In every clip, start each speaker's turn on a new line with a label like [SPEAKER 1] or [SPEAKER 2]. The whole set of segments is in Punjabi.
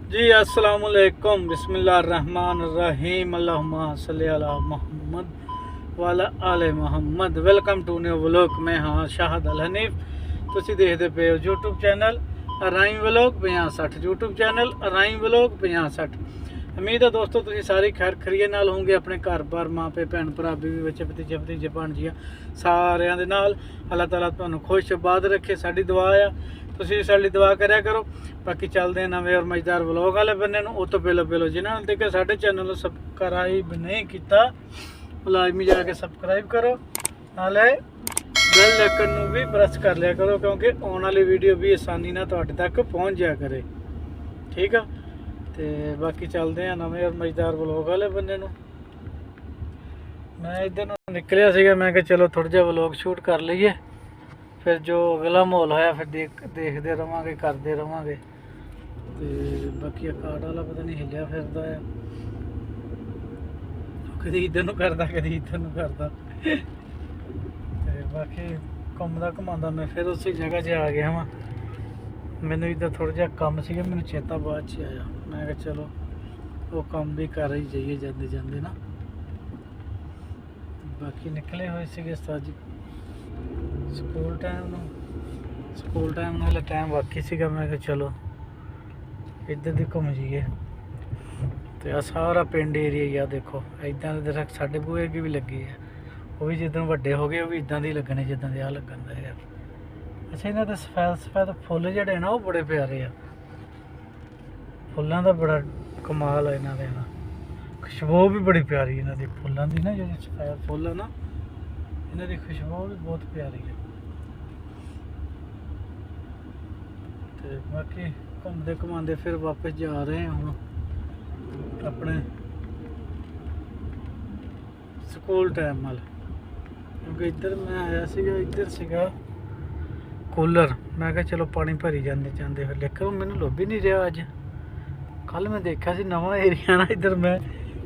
[SPEAKER 1] जी अस्सलाम वालेकुम बिस्मिल्लाहिर्रहमानिर्रहीम अल्लाहुम्मा सल्ली अला मुहम्मद वाला Aale Muhammad. Welcome to new vlog. मैं हाँ शाहद अल हनीफ। तुसी देखते पे हो YouTube channel Arai vlog 5060 YouTube channel Arai vlog 5060। उम्मीद है दोस्तों तुसी सारी खैर खरीए नाल होंगे, अपने घर बार माँ पे भैन भरा बीवी बच्चे भतीजे भतीजे भांजियां सारिਆਂ ਦੇ ਨਾਲ। अल्लाह ताला ਤੁਹਾਨੂੰ खुश आबाद रखे, साड़ी दुआ आ। ਤੁਸੀਂ ਸਾਡੀ ਦੁਆ ਕਰਿਆ ਕਰੋ। ਬਾਕੀ ਚੱਲਦੇ ਹਾਂ ਨਵੇਂ ਔਰ ਮਜ਼ੇਦਾਰ ਵਲੋਗ ਵਾਲੇ ਬੰਨੇ ਨੂੰ। ਉਹ ਤੋਂ ਪਹਿਲਾਂ ਜਿਨ੍ਹਾਂ ਨੇ ਦੇਖਿਆ ਸਾਡੇ ਚੈਨਲ ਨੂੰ ਸਬਸਕ੍ਰਾਈਬ ਨਹੀਂ ਕੀਤਾ ਉਹ ਲਾਜ਼ਮੀ ਜਾ ਕੇ ਸਬਸਕ੍ਰਾਈਬ ਕਰੋ, ਨਾਲੇ ਬੈਲ ਆਈਕਨ ਨੂੰ ਵੀ ਪ੍ਰੈਸ ਕਰ ਲਿਆ ਕਰੋ, ਕਿਉਂਕਿ ਆਉਣ ਵਾਲੀ ਵੀਡੀਓ ਵੀ ਆਸਾਨੀ ਨਾਲ ਤੁਹਾਡੇ ਤੱਕ ਪਹੁੰਚ ਜਾਇਆ ਕਰੇ। ਠੀਕ ਆ, ਤੇ ਬਾਕੀ ਚੱਲਦੇ ਹਾਂ ਨਵੇਂ ਔਰ ਮਜ਼ੇਦਾਰ ਵਲੋਗ ਵਾਲੇ ਬੰਨੇ ਨੂੰ। ਮੈਂ ਇੱਧਰ ਨੂੰ ਨਿਕਲਿਆ ਸੀਗਾ, ਮੈਂ ਕਿਹਾ ਚਲੋ ਥੋੜ੍ਹਾ ਜਿਹਾ ਵਲੋਗ ਸ਼ੂਟ ਕਰ ਲਈਏ, फिर जो अगला माहौल होया फिर देखते रहांगे, करते रहांगे। तो बाकी कार्ड वाला पता नहीं हिलिया फिरदा है, कभी इधर नूं करदा कभी इधर नूं करदा। ते बाकी घूमदा घुमांदा मैं फिर उस जगह 'च आ गया वां। मैनूं इधर थोड़ा जिहा कम सीगा, मैनूं चेता बाद 'च आया। मैं कहा चलो वो काम भी कर ही जाइए जाते जाते ना। बाकी निकले हुए सीगे साज ਸਕੂਲ ਟਾਈਮ ਨਾਲ ਟਾਈਮ ਬਾਕੀ ਸੀਗਾ। ਮੈਂ ਕਿਹਾ ਚਲੋ ਇੱਧਰ ਦੀ ਘੁੰਮ ਜਾਈਏ। ਤੇ ਆ ਸਾਰਾ ਪਿੰਡ ਏਰੀਆ ਆ ਦੇਖੋ, ਇੱਦਾਂ ਦੇ ਦਰਖਤ ਸਾਡੇ ਬੂਹੇ ਅੱਗੇ ਵੀ ਲੱਗੇ ਆ। ਉਹ ਵੀ ਜਿੱਦਾਂ ਵੱਡੇ ਹੋ ਗਏ ਉਹ ਵੀ ਇੱਦਾਂ ਦੇ ਲੱਗਣੇ ਜਿੱਦਾਂ ਦੇ ਆ ਲੱਗਣ ਦਾ ਯਾਰ। ਅੱਛਾ, ਇਹਨਾਂ ਦੇ ਸਫੈਦ ਫੁੱਲ ਜਿਹੜੇ ਨਾ ਉਹ ਬੜੇ ਪਿਆਰੇ ਆ। ਫੁੱਲਾਂ ਦਾ ਬੜਾ ਕਮਾਲ ਆ ਇਹਨਾਂ ਦੇ ਨਾ, ਖੁਸ਼ਬੂ ਵੀ ਬੜੀ ਪਿਆਰੀ ਇਹਨਾਂ ਦੀ ਫੁੱਲਾਂ ਦੀ ਨਾ। ਜਿਹੜੇ ਸਫੈਦ ਫੁੱਲ ਆ ਨਾ ਇਹਨਾਂ ਦੀ ਖੁਸ਼ਬੂ ਵੀ ਬਹੁਤ ਪਿਆਰੀ ਹੈ। ਤੇ ਬਾਕੀ ਘੁੰਮਦੇ ਘੁਮਾਉਂਦੇ ਫਿਰ ਵਾਪਸ ਜਾ ਰਹੇ ਹਾਂ ਹੁਣ ਆਪਣੇ ਸਕੂਲ ਟਾਈਮ ਨਾਲ, ਕਿਉਂਕਿ ਇੱਧਰ ਮੈਂ ਆਇਆ ਸੀਗਾ, ਇੱਧਰ ਸੀਗਾ ਕੂਲਰ। ਮੈਂ ਕਿਹਾ ਚਲੋ ਪਾਣੀ ਭਰੀ ਜਾਂਦੇ ਜਾਂਦੇ ਫਿਰ, ਲੇਕਿਨ ਮੈਨੂੰ ਲੱਭ ਹੀ ਨਹੀਂ ਰਿਹਾ ਅੱਜ। ਕੱਲ੍ਹ ਮੈਂ ਦੇਖਿਆ ਸੀ ਨਵਾਂ ਏਰੀਆ ਨਾ ਇੱਧਰ, ਮੈਂ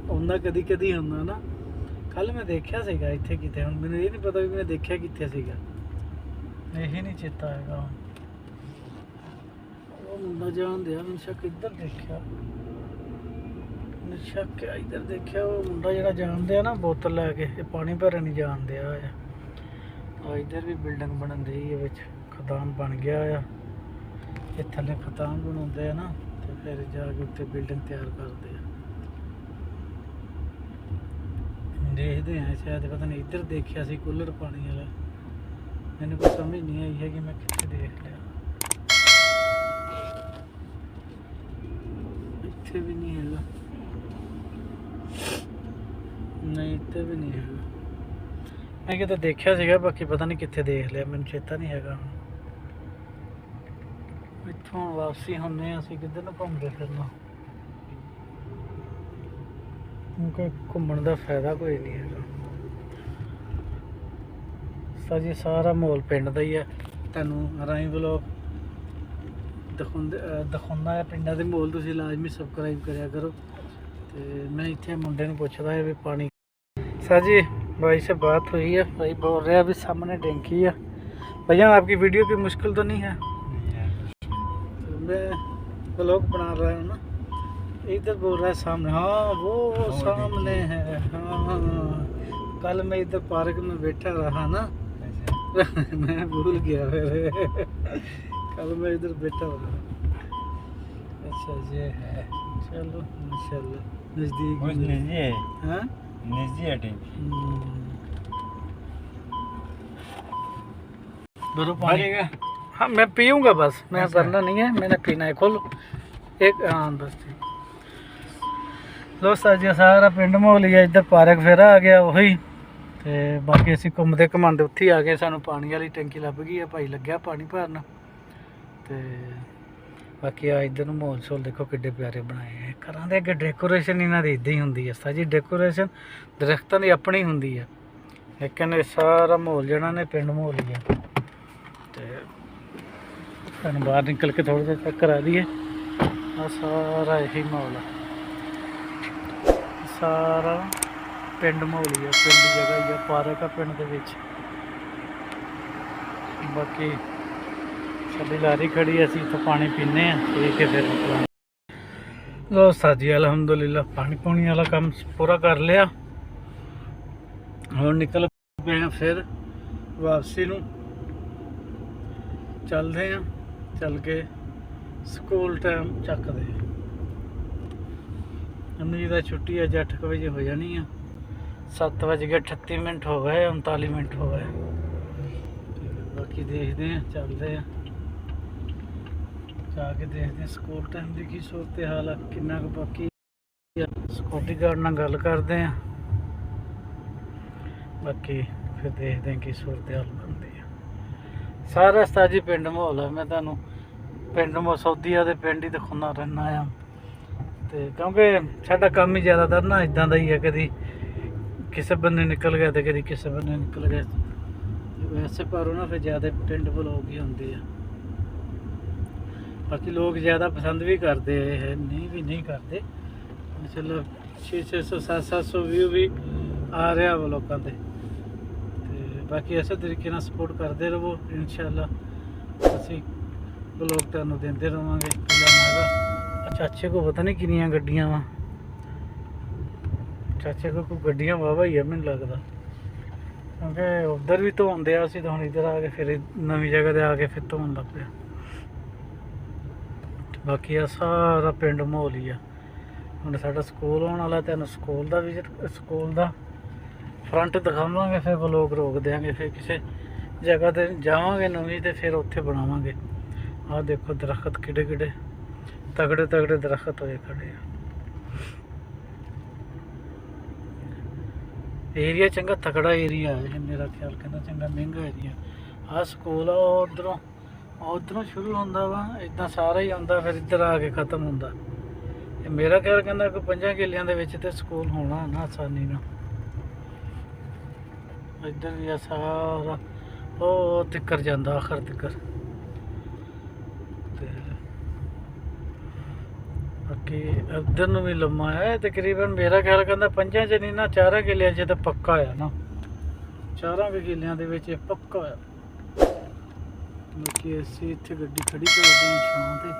[SPEAKER 1] ਆਉਂਦਾ ਕਦੀ ਹੁੰਦਾ ਨਾ। ਕੱਲ ਮੈਂ ਦੇਖਿਆ ਸੀਗਾ ਇੱਥੇ ਕਿਤੇ, ਹੁਣ ਮੈਨੂੰ ਇਹ ਨਹੀਂ ਪਤਾ ਵੀ ਮੈਂ ਦੇਖਿਆ ਕਿੱਥੇ ਸੀਗਾ, ਇਹ ਨਹੀਂ ਚੇਤਾ ਹੈਗਾ। ਉਹ ਮੁੰਡਾ ਜਾਣਦੇ ਆ, ਮੈਨੂੰ ਸ਼ੱਕ ਇੱਧਰ ਦੇਖਿਆ, ਮੈਨੂੰ ਸ਼ੱਕ ਇੱਧਰ ਦੇਖਿਆ। ਉਹ ਮੁੰਡਾ ਜਿਹੜਾ ਜਾਣਦੇ ਆ ਨਾ ਬੋਤਲ ਲੈ ਕੇ ਇਹ ਪਾਣੀ ਭਰਨ ਨਹੀਂ ਜਾਣਦੇ ਆ। ਇੱਧਰ ਵੀ ਬਿਲਡਿੰਗ ਬਣਨ ਦੀ ਹੈ, ਵਿੱਚ ਖਦਾਨ ਬਣ ਗਿਆ ਆ। ਇਹ ਥੱਲੇ ਖਦਾਨ ਬਣਾਉਂਦੇ ਆ ਨਾ, ਤੇ ਫਿਰ ਜਾ ਕੇ ਉੱਤੇ ਬਿਲਡਿੰਗ ਤਿਆਰ ਕਰਦੇ ਆ। देखते हैं शायद, पता नहीं इधर देखा सी कूलर पानी वाला, मैंने कुछ समझ नहीं आई है कि मैं कितने देख लिया। इतने भी नहीं है, नहीं इतने भी नहीं है। मैं कितने देखा सीगा, बाकी पता नहीं कितने देख लिया, मैंने चेता नहीं है। इत्थों वापसी होने असीं किधर नूं घूमदे फिरना, क्योंकि घूमन का फायदा कोई नहीं है। साजी सारा माहौल पिंड का ही है, तैनूं अराई व्लॉग दिखाउंदा है पिंडां दे माहौल। तुसीं लाजमी सबसक्राइब करिया करो। तो मैं इत्थे मुंडे नूं पुछदा है भी पानी। साजी भाई से बात हुई है, भाई बोल रहा है भी सामने टैंकी है। भैया आपकी वीडियो की मुश्किल तो नहीं है? तो मैं व्लॉग बना रहा हूँ ना, इधर बोल रहा है सामने। हाँ वो सामने है। हाँ कल मैं इधर पार्क में बैठा रहा ना मैं भूल गया फिर। कल मैं इधर बैठा रहा। अच्छा ये है, चलो माशाल्लाह नज़दीक। हाँ पानी। हाँ मैं पीऊँगा बस, मैं भरना नहीं है, मैंने पीना है। खोलो एक। हाँ बस ठीक। दोस्त जी सारा पिंड माहौल ही है, इधर पार्क फिर आ गया वही। तो बाकी असीं घूमते घुमाते उत्थे आ गए, सानू पानी वाली टंकी लभ गई है, भाई लग्या पानी भरन। तो बाकी आ इधर माहौल शोल देखो किड्डे प्यारे बनाए हैं। घरां दे अगे डेकोरेशन इन्हां दी इदां ही हुंदी है। साजी डेकोरेशन दरख्तां दी अपनी हुंदी है, लेकिन सारा माहौल जिहड़ा ने पिंड माहौल ही है। तो तुहानूं बाहर निकल के थोड़ा जिहा चेक करा दईए, आ सारा यही माहौल है, सारा पिंड माहौल ही है, पिंड जगह ही है, पार्क है पिंड दे विच। बाकी साडी लारी खड़ी, असीं इत्थों पानी पीने पी के फिर ਲੋ ਸਾਜੀ ਅਲਹਮਦੁਲਿਲਾ ਪਾਣੀ ਪੂਣੀ ਵਾਲਾ ਕੰਮ ਪੂਰਾ ਕਰ ਲਿਆ। ਹੁਣ ਨਿਕਲ ਪਏ ਆ ਫਿਰ ਵਾਪਸੀ ਨੂੰ, ਚੱਲਦੇ ਆ। ਚੱਲ ਕੇ ਸਕੂਲ ਟਾਈਮ ਚੱਕਦੇ ਅਮੀ ਦਾ ਛੁੱਟੀ ਅੱਜ 8 ਵਜੇ ਹੋ ਜਾਣੀ ਆ। 7:38 ਹੋ ਗਏ, 39 ਮਿੰਟ ਹੋ ਗਏ। ਬਾਕੀ ਦੇਖਦੇ ਆ, ਚੱਲਦੇ ਆ, ਜਾ ਕੇ ਦੇਖਦੇ ਸਕੂਲ ਟਾਈਮ ਦੀ ਕੀ ਸੂਰਤ ਹਾਲ ਆ, ਕਿੰਨਾ ਕੁ ਬਾਕੀ। ਸਿਕਿਉਰਟੀ ਗਾਰਡ ਨਾਲ ਗੱਲ ਕਰਦੇ ਆ, ਬਾਕੀ ਫਿਰ ਦੇਖਦੇ ਆ ਕੀ ਸੂਰਤ ਹਾਲ ਬਣਦੀ ਆ। ਸਾਰਾ ਉਸਤਾਦ ਜੀ ਪਿੰਡ ਮਾਹੌਲ ਆ। ਮੈਂ ਤੁਹਾਨੂੰ ਪਿੰਡ ਮਸੌਦੀਆ ਦੇ ਪਿੰਡ ਹੀ ਦਿਖਾਉਂਦਾ ਰਹਿੰਦਾ ਆ, ਤੇ ਕਿਉਂਕਿ ਸਾਡਾ ਕੰਮ ਹੀ ਜ਼ਿਆਦਾਤਰ ਨਾ ਇਦਾਂ ਦਾ ਹੀ ਹੈ, ਕਦੀ ਕਿਸੇ ਬੰਨੇ ਨਿਕਲ ਗਿਆ ਤੇ ਕਦੀ ਕਿਸੇ ਬੰਨੇ ਨਿਕਲ ਗਿਆ। ਵੈਸੇ ਪਰ ਉਹਨਾਂ ਫਿਰ ਜ਼ਿਆਦਾ ਪਿੰਡ ਵਲੋਗ ਹੀ ਹੁੰਦੇ ਆ। ਬਾਕੀ ਲੋਕ ਜ਼ਿਆਦਾ ਪਸੰਦ ਵੀ ਕਰਦੇ ਹੈ, ਨਹੀਂ ਵੀ ਨਹੀਂ ਕਰਦੇ। ਚਲੋ 600 700 ਵਿਊ ਵੀ ਆ ਰਿਹਾ ਵਾ ਲੋਕਾਂ ਦੇ, ਤੇ ਬਾਕੀ ਇਸੇ ਤਰੀਕੇ ਨਾਲ ਸਪੋਰਟ ਕਰਦੇ ਰਹੋ। ਇਨਸ਼ਾਅੱਲਾ ਅਸੀਂ ਬਲੌਗ ਤੁਹਾਨੂੰ ਦਿੰਦੇ ਰਹਾਂਗੇ। ਚਾਚੇ ਕੋ ਪਤਾ ਨਹੀਂ ਕਿੰਨੀਆਂ ਗੱਡੀਆਂ ਵਾ, ਚਾਚੇ ਕੋ ਕੋਈ ਗੱਡੀਆਂ ਵਾਹਵਾ ਹੀ ਆ ਮੈਨੂੰ ਲੱਗਦਾ, ਕਿਉਂਕਿ ਉੱਧਰ ਵੀ ਧੋਂਦੇ ਆ। ਅਸੀਂ ਤਾਂ ਹੁਣ ਇੱਧਰ ਆ ਕੇ ਫਿਰ ਨਵੀਂ ਜਗ੍ਹਾ 'ਤੇ ਆ ਕੇ ਫਿਰ ਧੋਣ ਲੱਗ ਪਿਆ। ਬਾਕੀ ਆ ਸਾਰਾ ਪਿੰਡ ਮਾਹੌਲ ਹੀ ਆ। ਹੁਣ ਸਾਡਾ ਸਕੂਲ ਆਉਣ ਵਾਲਾ, ਤੁਹਾਨੂੰ ਸਕੂਲ ਦਾ ਵਿਜ਼ਿਟ, ਸਕੂਲ ਦਾ ਫਰੰਟ ਦਿਖਾਵਾਂਗੇ, ਫਿਰ ਬਲੌਗ ਰੋਕ ਦਿਆਂਗੇ। ਫਿਰ ਕਿਸੇ ਜਗ੍ਹਾ 'ਤੇ ਜਾਵਾਂਗੇ ਨਵੀਂ, ਤੇ ਫਿਰ ਉੱਥੇ ਬਣਾਵਾਂਗੇ। ਆਹ ਦੇਖੋ ਦਰਖਤ ਕਿਹੜੇ ਕਿਹੜੇ ਤਗੜੇ ਤਗੜੇ ਦਰਖਤ ਹੋਏ ਖੜੇ ਆ। ਏਰੀਆ ਚੰਗਾ ਤਕੜਾ ਏਰੀਆ ਹੈ ਮੇਰਾ ਖਿਆਲ, ਕਹਿੰਦਾ ਚੰਗਾ ਮਹਿੰਗਾ ਏਰੀਆ। ਆਹ ਸਕੂਲ ਆ, ਉਧਰੋਂ ਸ਼ੁਰੂ ਹੁੰਦਾ ਵਾ, ਇੱਦਾਂ ਸਾਰਾ ਹੀ ਆਉਂਦਾ, ਫਿਰ ਇੱਧਰ ਆ ਕੇ ਖ਼ਤਮ ਹੁੰਦਾ। ਮੇਰਾ ਖਿਆਲ ਕਹਿੰਦਾ ਕੋਈ 5 ਕਿੱਲਿਆਂ ਦੇ ਵਿੱਚ ਤੇ ਸਕੂਲ ਹੋਣਾ ਨਾ ਆਸਾਨੀ ਨਾਲ। ਇੱਧਰ ਵੀ ਆ ਸਾਰਾ ਉਹ ਤਿੱਕਰ ਜਾਂਦਾ, ਆਖਰ ਤਿੱਕਰ। ਤੇ ਬਾਕੀ ਇੱਧਰ ਨੂੰ ਵੀ ਲੰਮਾ ਹੈ ਤਕਰੀਬਨ। ਮੇਰਾ ਖਿਆਲ ਕਹਿੰਦਾ 5 'ਚ ਨਹੀਂ ਨਾ 4 ਕਿੱਲਿਆਂ 'ਚ ਤਾਂ ਪੱਕਾ ਆ ਨਾ, 4 ਕਿੱਲਿਆਂ ਦੇ ਵਿੱਚ ਪੱਕਾ ਆ। ਬਾਕੀ ਅਸੀਂ ਇੱਥੇ ਗੱਡੀ ਖੜੀ ਕਰਦੇ ਹਾਂ ਛਾਂ 'ਤੇ,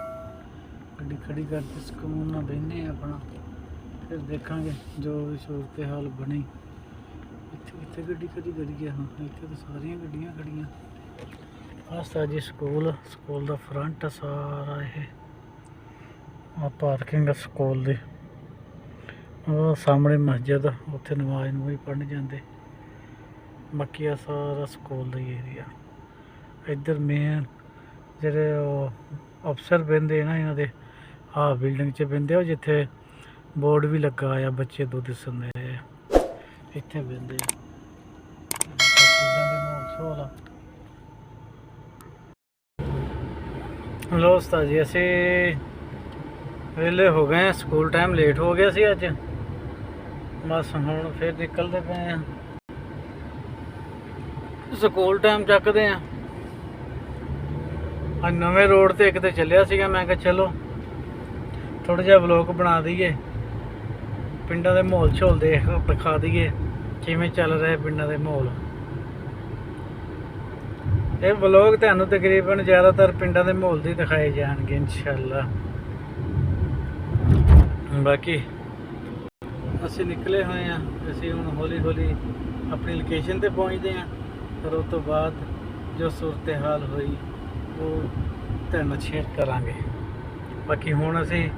[SPEAKER 1] ਗੱਡੀ ਖੜੀ ਕਰਕੇ ਸਕੂਨ ਨਾਲ ਬਹਿੰਦੇ ਹਾਂ ਆਪਣਾ, ਫਿਰ ਦੇਖਾਂਗੇ ਜੋ ਵੀ ਸੂਰਤ ਹਾਲ ਬਣੀ। ਇੱਥੇ ਕਿੱਥੇ ਗੱਡੀ ਖੜੀ ਕਰੀਏ? ਹਾਂ ਇੱਥੇ ਤਾਂ ਸਾਰੀਆਂ ਗੱਡੀਆਂ ਖੜੀਆਂ। ਆਹ ਸਾਜੀ ਸਕੂਲ, ਸਕੂਲ ਦਾ ਫਰੰਟ ਸਾਰਾ ਇਹ ਆ ਪਾਰਕਿੰਗ ਸਕੂਲ ਦੀ। ਉਹ ਸਾਹਮਣੇ ਮਸਜਿਦ, ਉੱਥੇ ਨਮਾਜ਼ ਨੂੰ ਵੀ ਪੜ੍ਹਨ ਜਾਂਦੇ। ਬਾਕੀ ਆ ਸਾਰਾ ਸਕੂਲ ਦਾ ਹੀ ਏਰੀਆ। ਇੱਧਰ ਮੇਨ ਜਿਹੜੇ ਉਹ ਅਫਸਰ ਬਹਿੰਦੇ ਨਾ ਇਹਨਾਂ ਦੇ, ਆਹ ਬਿਲਡਿੰਗ 'ਚ ਬਹਿੰਦੇ, ਉਹ ਜਿੱਥੇ ਬੋਰਡ ਵੀ ਲੱਗਾ ਆ ਬੱਚੇ ਦੁੱਧ ਦਿਸਦੇ ਇੱਥੇ ਬਹਿੰਦੇ ਆ। ਲੋ ਉਸਤਾਦ ਜੀ ਅਸੀਂ ਵਿਹਲੇ ਹੋ ਗਏ। ਸਕੂਲ ਟਾਈਮ ਲੇਟ ਹੋ ਗਿਆ ਸੀ ਅੱਜ, ਬਸ ਹੁਣ ਫਿਰ ਨਿਕਲਦੇ ਪਏ ਆ। ਸਕੂਲ ਟਾਈਮ ਚੱਕਦੇ ਆ। ਅੱਜ ਨਵੇਂ ਰੋਡ 'ਤੇ ਇੱਕ ਤੇ ਚੱਲਿਆ ਸੀਗਾ, ਮੈਂ ਕਿਹਾ ਚਲੋ ਥੋੜ੍ਹਾ ਜਿਹਾ ਵਲੋਗ ਬਣਾ ਦਈਏ, ਪਿੰਡਾਂ ਦੇ ਮਾਹੌਲ ਝੋਲ ਦਿਖਾ ਦਈਏ ਕਿਵੇਂ ਚੱਲ ਰਿਹਾ ਪਿੰਡਾਂ ਦੇ ਮਾਹੌਲ। ਇਹ ਵਲੋਗ ਤੁਹਾਨੂੰ ਤਕਰੀਬਨ ਜ਼ਿਆਦਾਤਰ ਪਿੰਡਾਂ ਦੇ ਮਾਹੌਲ ਦੇ ਦਿਖਾਏ ਜਾਣਗੇ ਇਨਸ਼ਾਅੱਲਾ। ਬਾਕੀ ਅਸੀਂ ਨਿਕਲੇ ਹੋਏ ਹਾਂ, ਅਸੀਂ ਹੁਣ ਹੌਲੀ ਹੌਲੀ ਆਪਣੀ ਲੋਕੇਸ਼ਨ 'ਤੇ ਪਹੁੰਚਦੇ ਹਾਂ। ਫਿਰ ਉਸ ਤੋਂ ਬਾਅਦ ਜੋ ਸੂਰਤ ਹਾਲ ਹੋਈ ਉਹ ਤੁਹਾਨੂੰ ਸ਼ੇਅਰ ਕਰਾਂਗੇ। ਬਾਕੀ ਹੁਣ ਅਸੀਂ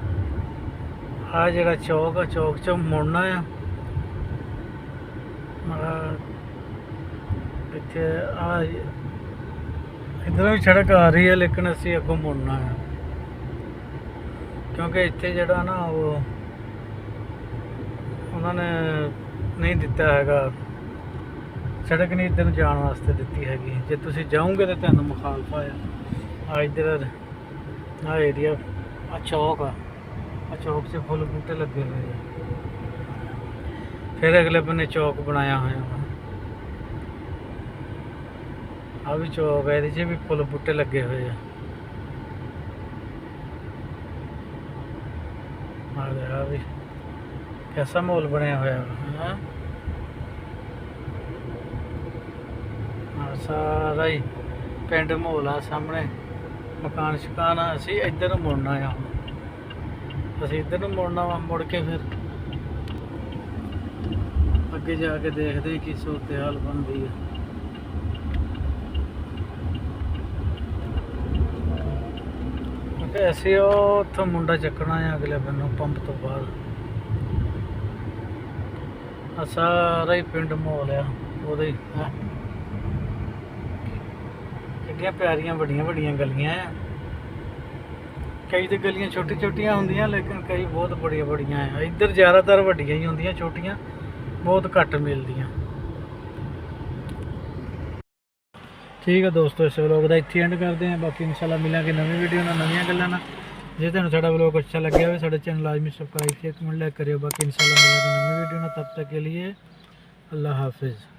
[SPEAKER 1] ਆਹ ਜਿਹੜਾ ਚੌਕ ਆ, ਚੌਕ 'ਚੋਂ ਮੁੜਨਾ ਆ। ਇੱਥੇ ਆ ਇੱਧਰੋਂ ਵੀ ਸੜਕ ਆ ਰਹੀ ਹੈ, ਲੇਕਿਨ ਅਸੀਂ ਅੱਗੋਂ ਮੁੜਨਾ ਆ, ਕਿਉਂਕਿ ਇੱਥੇ ਜਿਹੜਾ ਨਾ ਉਹ ਉਹਨਾਂ ਨੇ ਨਹੀਂ ਦਿੱਤਾ ਹੈਗਾ, ਸੜਕ ਨਹੀਂ ਇੱਧਰ ਨੂੰ ਜਾਣ ਵਾਸਤੇ ਦਿੱਤੀ ਹੈਗੀ। ਜੇ ਤੁਸੀਂ ਜਾਓਗੇ ਤਾਂ ਤੁਹਾਨੂੰ ਮੁਖਾਲਫਾ ਆ। ਇੱਧਰ ਆਹ ਏਰੀਆ, ਆ ਚੌਕ ਆ, ਆ ਚੌਕ 'ਚ ਫੁੱਲ ਬੂਟੇ ਲੱਗੇ ਹੋਏ ਆ। ਫਿਰ ਅਗਲੇ ਬੰਨੇ ਚੌਕ ਬਣਾਇਆ ਹੋਇਆ ਵਾ, ਆ ਵੀ ਚੌਕ ਹੈ, ਇਹਦੇ 'ਚ ਵੀ ਫੁੱਲ ਬੂਟੇ ਲੱਗੇ ਹੋਏ ਆ। ਆ ਵੀ ਕੈਸਾ ਮਾਹੌਲ ਬਣਿਆ ਹੋਇਆ ਵਾ। ਸਾਰਾ ਹੀ ਪਿੰਡ ਮਾਹੌਲ ਆ, ਸਾਹਮਣੇ ਮਕਾਨ ਸ਼ਕਾਨ ਆ। ਅਸੀਂ ਇੱਧਰ ਨੂੰ ਮੁੜਨਾ ਆ, ਅਸੀਂ ਇੱਧਰ ਨੂੰ ਮੁੜਨਾ ਵਾ, ਮੁੜ ਕੇ ਫਿਰ ਅੱਗੇ ਜਾ ਕੇ ਦੇਖਦੇ ਹਾਂ ਕੀ ਸੂਰਤ ਹਾਲ ਬਣਦੀ ਹੈ। ਅਸੀਂ ਉਹ ਉੱਥੋਂ ਮੁੰਡਾ ਚੱਕਣਾ ਆ ਅਗਲੇ ਬੰਨੋਂ ਪੰਪ ਤੋਂ ਬਾਅਦ। ਆ ਸਾਰਾ ਹੀ ਪਿੰਡ ਮਾਹੌਲ ਆ ਉਹਦੇ ਕਿੰਨੀਆਂ ਪਿਆਰੀਆਂ ਵੱਡੀਆਂ ਵੱਡੀਆਂ ਗਲੀਆਂ ਆ। ਕਈ ਤੇ ਗਲੀਆਂ ਛੋਟੀ ਛੋਟੀਆਂ ਹੁੰਦੀਆਂ ਲੇਕਿਨ ਕਈ ਬਹੁਤ ਬੜੀਆਂ ਬੜੀਆਂ ਆ। ਇੱਧਰ ਜ਼ਿਆਦਾਤਰ ਵੱਡੀਆਂ ਹੀ ਹੁੰਦੀਆਂ, ਛੋਟੀਆਂ ਬਹੁਤ ਘੱਟ ਮਿਲਦੀਆਂ। ਠੀਕ ਆ ਦੋਸਤੋ, ਇਸ ਵਲੋਗ ਦਾ ਇੱਥੇ ਐਂਡ ਕਰਦੇ ਹਾਂ। ਬਾਕੀ ਇਨਸ਼ਾਅੱਲਾ ਮਿਲਾਂਗੇ ਨਵੀਂ ਵੀਡੀਓ ਨਾਲ, ਨਵੀਆਂ ਗੱਲਾਂ ਨਾਲ। ਜੇ ਤੁਹਾਨੂੰ ਸਾਡਾ ਵਲੋਗ ਅੱਛਾ ਲੱਗਿਆ ਹੋਵੇ ਸਾਡੇ ਚੈਨਲ ਲਾਜ਼ਮੀ ਸਬਸਕ੍ਰਾइब शेयर कमेंट लाइक करियो। बाकी इंशाल्लाह मिलेंगे नई वीडियो में, तब तक के लिए अल्लाह हाफिज़।